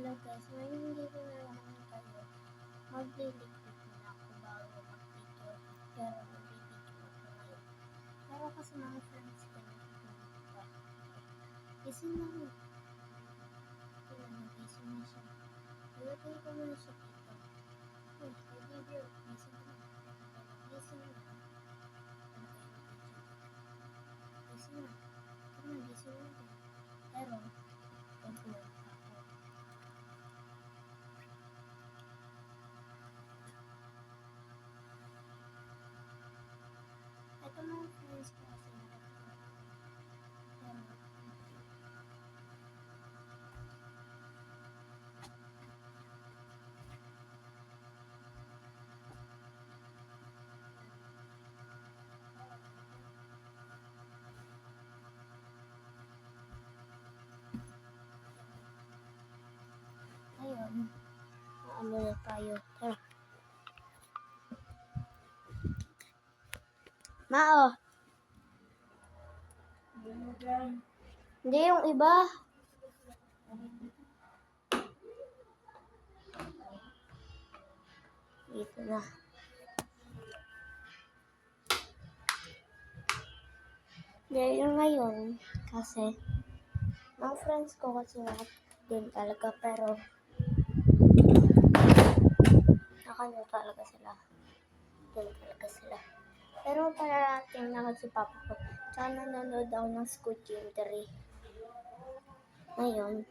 Hello guys, ngayon hindi ko na naman kayo. Magliligpit na ako bago mag-video. Pero mag-video ako ngayon. Pero kasi mga friends ko na pupunta. Gising na mo. Kaya nagising na siya. Ilagay ko muna siya dito. Mag-video. Gising na. Gising na. Gising na. Kaya gising na din. Pero, pagpunan ako. Ito mga friends ko kasi ayun, ano na tayo. Tara. Mao. Hindi yung iba. Dito na. Dahil yung ngayon, kasi mga friends ko kasi lahat din talaga, pero nakano talaga sila. Din talaga sila. Pero parating na si Papa ko. Tsaka nanonood ako ng Squid Game 3. Ngayon,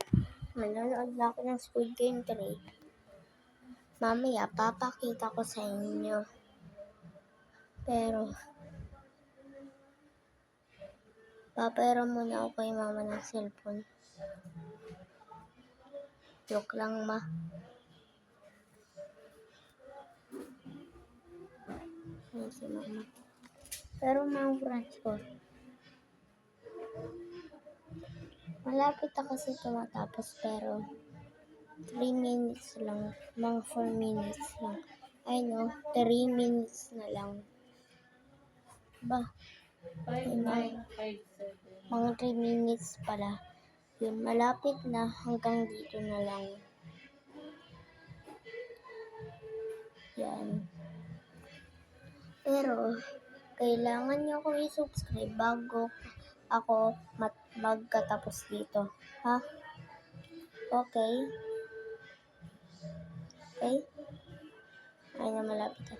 manonood na ako ng Squid Game 3. Mamaya, papakita ko sa inyo. Pero, papera muna ako kay mama ng cellphone. Joke lang, ma. Ayun si mama. Pero mga friends ko, malapit na kasi tumatapos, pero 3 minutes lang. Mga 4 minutes lang. I know, 3 minutes na lang. Ba? Mga 3 minutes pala. Yun, malapit na. Hanggang dito na lang. Yan. Pero, kailangan nyo akong i-subscribe bago ako magkatapos dito. Ha? Okay? Okay? Ay na malapit na.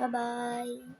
Bye-bye!